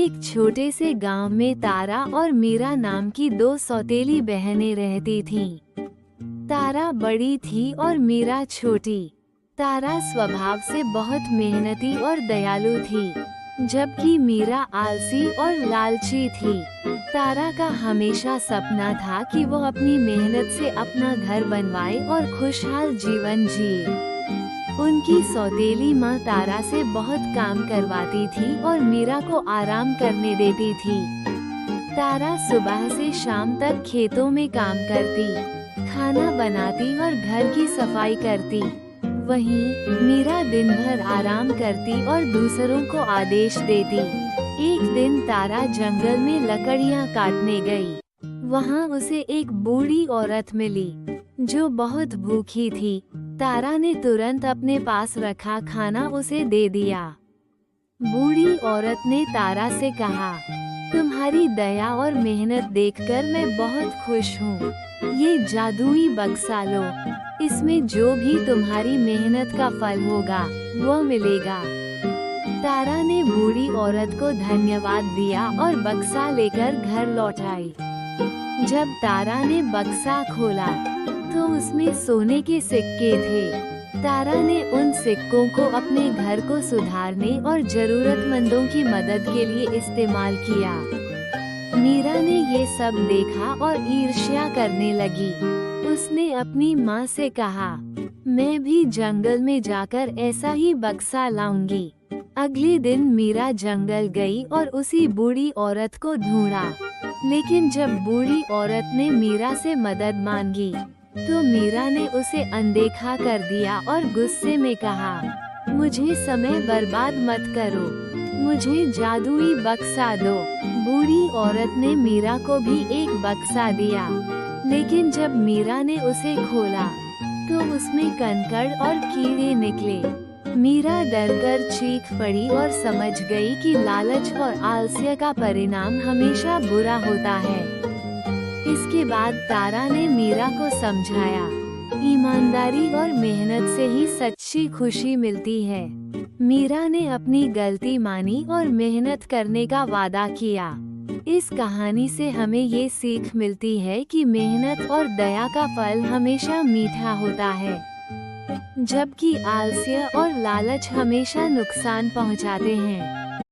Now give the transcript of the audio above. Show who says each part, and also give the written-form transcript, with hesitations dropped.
Speaker 1: एक छोटे से गांव में तारा और मीरा नाम की दो सौतेली बहनें रहती थीं। तारा बड़ी थी और मीरा छोटी। तारा स्वभाव से बहुत मेहनती और दयालु थी, जबकि मीरा आलसी और लालची थी। तारा का हमेशा सपना था कि वो अपनी मेहनत से अपना घर बनवाए और खुशहाल जीवन जिए। उनकी सौतेली माँ तारा से बहुत काम करवाती थी और मीरा को आराम करने देती थी। तारा सुबह से शाम तक खेतों में काम करती, खाना बनाती और घर की सफाई करती। वहीं मीरा दिन भर आराम करती और दूसरों को आदेश देती। एक दिन तारा जंगल में लकड़ियाँ काटने गई। वहाँ उसे एक बूढ़ी औरत मिली जो बहुत भूखी थी। तारा ने तुरंत अपने पास रखा खाना उसे दे दिया। बूढ़ी औरत ने तारा से कहा, तुम्हारी दया और मेहनत देखकर मैं बहुत खुश हूँ। ये जादुई बक्सा लो, इसमें जो भी तुम्हारी मेहनत का फल होगा वो मिलेगा। तारा ने बूढ़ी औरत को धन्यवाद दिया और बक्सा लेकर घर लौट आई। जब तारा ने बक्सा खोला तो उसमें सोने के सिक्के थे। तारा ने उन सिक्कों को अपने घर को सुधारने और जरूरतमंदों की मदद के लिए इस्तेमाल किया। मीरा ने ये सब देखा और ईर्ष्या करने लगी। उसने अपनी माँ से कहा, मैं भी जंगल में जाकर ऐसा ही बक्सा लाऊंगी। अगले दिन मीरा जंगल गई और उसी बूढ़ी औरत को ढूंढा, लेकिन जब बूढ़ी औरत ने मीरा से मदद मांगी तो मीरा ने उसे अनदेखा कर दिया और गुस्से में कहा, मुझे समय बर्बाद मत करो, मुझे जादुई बक्सा दो। बूढ़ी औरत ने मीरा को भी एक बक्सा दिया, लेकिन जब मीरा ने उसे खोला तो उसमें कंकड़ और कीड़े निकले। मीरा डरकर चीख पड़ी और समझ गई कि लालच और आलस्य का परिणाम हमेशा बुरा होता है। इसके बाद तारा ने मीरा को समझाया, ईमानदारी और मेहनत से ही सच्ची खुशी मिलती है। मीरा ने अपनी गलती मानी और मेहनत करने का वादा किया। इस कहानी से हमें ये सीख मिलती है कि मेहनत और दया का फल हमेशा मीठा होता है, जबकि आलस्य और लालच हमेशा नुकसान पहुंचाते हैं।